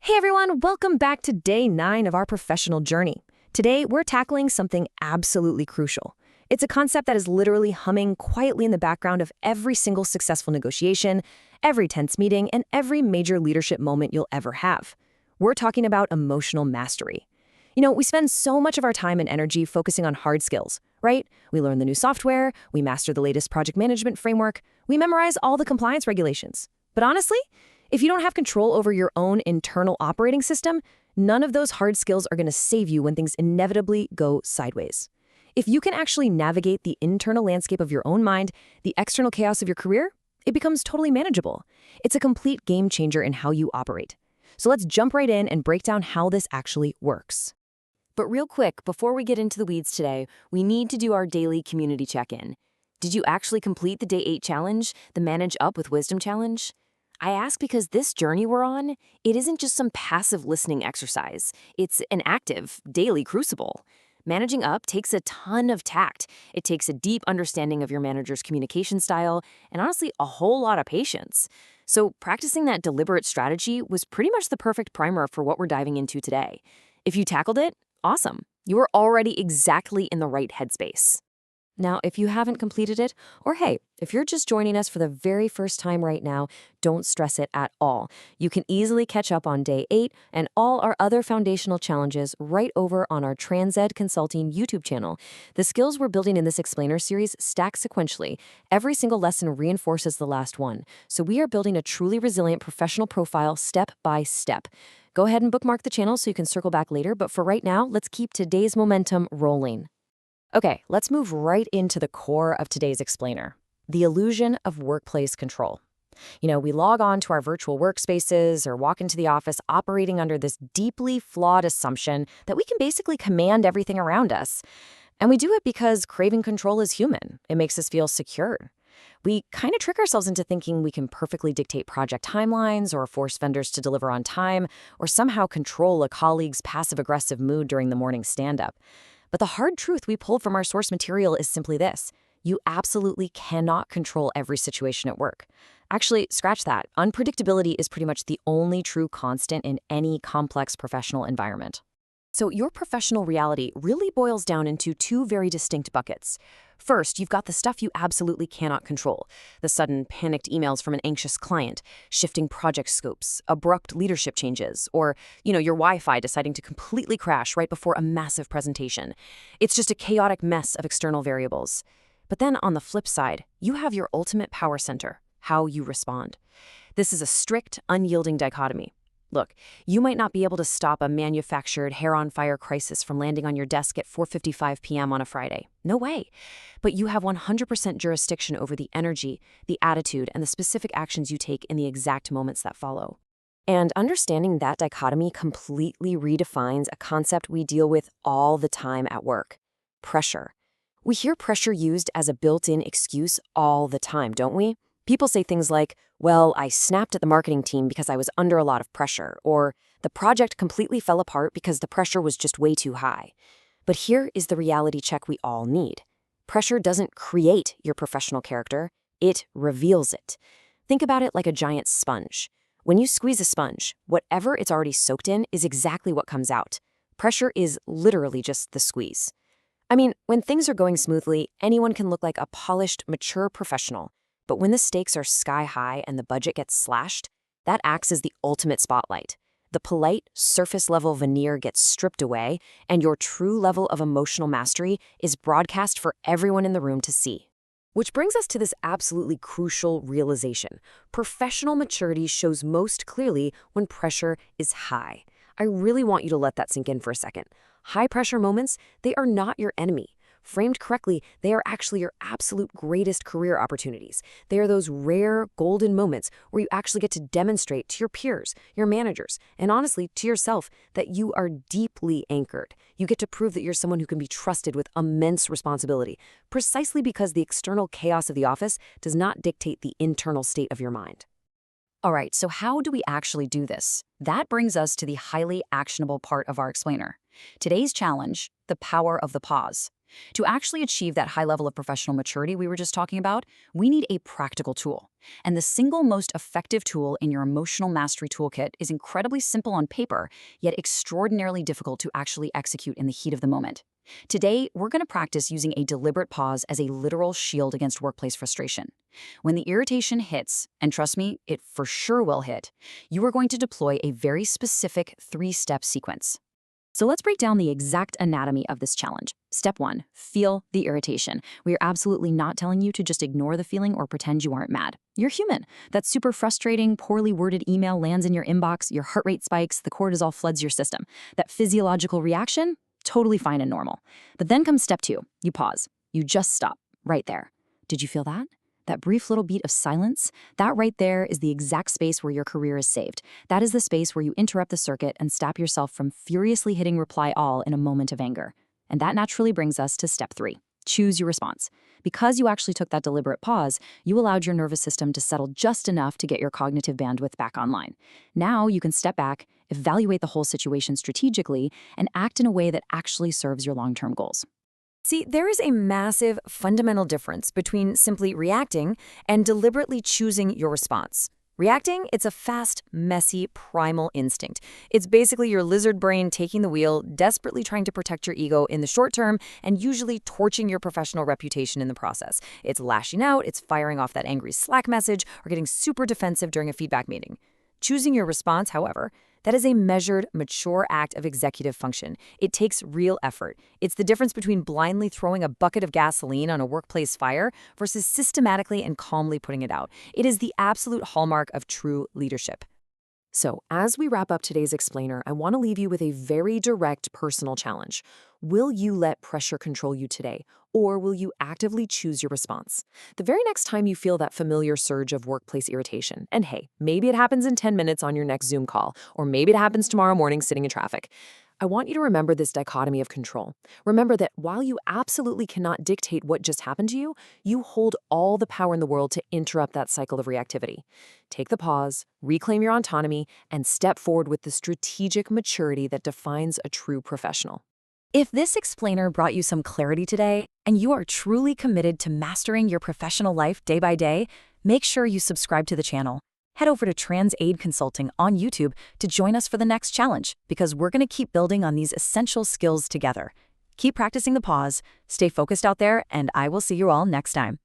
Hey everyone, welcome back to day 9 of our professional journey. Today, we're tackling something absolutely crucial. It's a concept that is literally humming quietly in the background of every single successful negotiation, every tense meeting, and every major leadership moment you'll ever have. We're talking about emotional mastery. We spend so much of our time and energy focusing on hard skills, right? We learn the new software, we master the latest project management framework, we memorize all the compliance regulations. But honestly, if you don't have control over your own internal operating system, none of those hard skills are going to save you when things inevitably go sideways. If you can actually navigate the internal landscape of your own mind, the external chaos of your career, it becomes totally manageable. It's a complete game changer in how you operate. So let's jump right in and break down how this actually works. But real quick, before we get into the weeds today, we need to do our daily community check-in. Did you actually complete the Day 8 challenge, the Manage Up with Wisdom challenge? I ask because this journey we're on, it isn't just some passive listening exercise. It's an active, daily crucible. Managing up takes a ton of tact. It takes a deep understanding of your manager's communication style and honestly, a whole lot of patience. So practicing that deliberate strategy was pretty much the perfect primer for what we're diving into today. If you tackled it, awesome. You are already exactly in the right headspace. Now, if you haven't completed it, or hey, if you're just joining us for the very first time right now, don't stress it at all. You can easily catch up on Day 8 and all our other foundational challenges right over on our TransEd Consulting YouTube channel. The skills we're building in this explainer series stack sequentially. Every single lesson reinforces the last one. So we are building a truly resilient professional profile step by step. Go ahead and bookmark the channel so you can circle back later, but for right now, let's keep today's momentum rolling. Okay, let's move right into the core of today's explainer, the illusion of workplace control. We log on to our virtual workspaces or walk into the office operating under this deeply flawed assumption that we can basically command everything around us. And we do it because craving control is human. It makes us feel secure. We kind of trick ourselves into thinking we can perfectly dictate project timelines or force vendors to deliver on time or somehow control a colleague's passive-aggressive mood during the morning stand-up. But the hard truth we pulled from our source material is simply this. You absolutely cannot control every situation at work. Actually, scratch that. Unpredictability is pretty much the only true constant in any complex professional environment. So your professional reality really boils down into two very distinct buckets. First, you've got the stuff you absolutely cannot control. The sudden panicked emails from an anxious client, shifting project scopes, abrupt leadership changes, or, your Wi-Fi deciding to completely crash right before a massive presentation. It's just a chaotic mess of external variables. But then on the flip side, you have your ultimate power center, how you respond. This is a strict, unyielding dichotomy. Look, you might not be able to stop a manufactured hair-on-fire crisis from landing on your desk at 4:55 p.m. on a Friday. No way. But you have 100% jurisdiction over the energy, the attitude, and the specific actions you take in the exact moments that follow. And understanding that dichotomy completely redefines a concept we deal with all the time at work: pressure. We hear pressure used as a built-in excuse all the time, don't we? People say things like, well, I snapped at the marketing team because I was under a lot of pressure, or the project completely fell apart because the pressure was just way too high. But here is the reality check we all need. Pressure doesn't create your professional character, it reveals it. Think about it like a giant sponge. When you squeeze a sponge, whatever it's already soaked in is exactly what comes out. Pressure is literally just the squeeze. I mean, when things are going smoothly, anyone can look like a polished, mature professional. But when the stakes are sky high and the budget gets slashed, that acts as the ultimate spotlight. The polite, surface-level veneer gets stripped away, and your true level of emotional mastery is broadcast for everyone in the room to see. Which brings us to this absolutely crucial realization. Professional maturity shows most clearly when pressure is high. I really want you to let that sink in for a second. High-pressure moments, they are not your enemy. Framed correctly, they are actually your absolute greatest career opportunities. They are those rare, golden moments where you actually get to demonstrate to your peers, your managers, and honestly, to yourself, that you are deeply anchored. You get to prove that you're someone who can be trusted with immense responsibility, precisely because the external chaos of the office does not dictate the internal state of your mind. All right, so how do we actually do this? That brings us to the highly actionable part of our explainer. Today's challenge, the power of the pause. To actually achieve that high level of professional maturity we were just talking about, we need a practical tool. And the single most effective tool in your emotional mastery toolkit is incredibly simple on paper, yet extraordinarily difficult to actually execute in the heat of the moment. Today, we're going to practice using a deliberate pause as a literal shield against workplace frustration. When the irritation hits, and trust me, it for sure will hit, you are going to deploy a very specific 3-step sequence. So let's break down the exact anatomy of this challenge. Step 1, feel the irritation. We are absolutely not telling you to just ignore the feeling or pretend you aren't mad. You're human. That super frustrating, poorly worded email lands in your inbox, your heart rate spikes, the cortisol floods your system. That physiological reaction? Totally fine and normal. But then comes step 2. You pause. You just stop. Right there. Did you feel that? That brief little beat of silence? That right there is the exact space where your career is saved. That is the space where you interrupt the circuit and stop yourself from furiously hitting reply all in a moment of anger. And that naturally brings us to step 3. Choose your response. Because you actually took that deliberate pause, you allowed your nervous system to settle just enough to get your cognitive bandwidth back online. Now you can step back, evaluate the whole situation strategically, and act in a way that actually serves your long-term goals. See, there is a massive fundamental difference between simply reacting and deliberately choosing your response. Reacting, it's a fast, messy, primal instinct. It's basically your lizard brain taking the wheel, desperately trying to protect your ego in the short term, and usually torching your professional reputation in the process. It's lashing out, it's firing off that angry Slack message, or getting super defensive during a feedback meeting. Choosing your response, however, that is a measured, mature act of executive function. It takes real effort. It's the difference between blindly throwing a bucket of gasoline on a workplace fire versus systematically and calmly putting it out. It is the absolute hallmark of true leadership. So, as we wrap up today's explainer, I want to leave you with a very direct personal challenge. Will you let pressure control you today, or will you actively choose your response? The very next time you feel that familiar surge of workplace irritation, and hey, maybe it happens in 10 minutes on your next Zoom call, or maybe it happens tomorrow morning sitting in traffic, I want you to remember this dichotomy of control. Remember that while you absolutely cannot dictate what just happened to you, you hold all the power in the world to interrupt that cycle of reactivity. Take the pause, reclaim your autonomy, and step forward with the strategic maturity that defines a true professional. If this explainer brought you some clarity today, and you are truly committed to mastering your professional life day by day, make sure you subscribe to the channel. Head over to TransAid Consulting on YouTube to join us for the next challenge, because we're going to keep building on these essential skills together. Keep practicing the pause, stay focused out there, and I will see you all next time.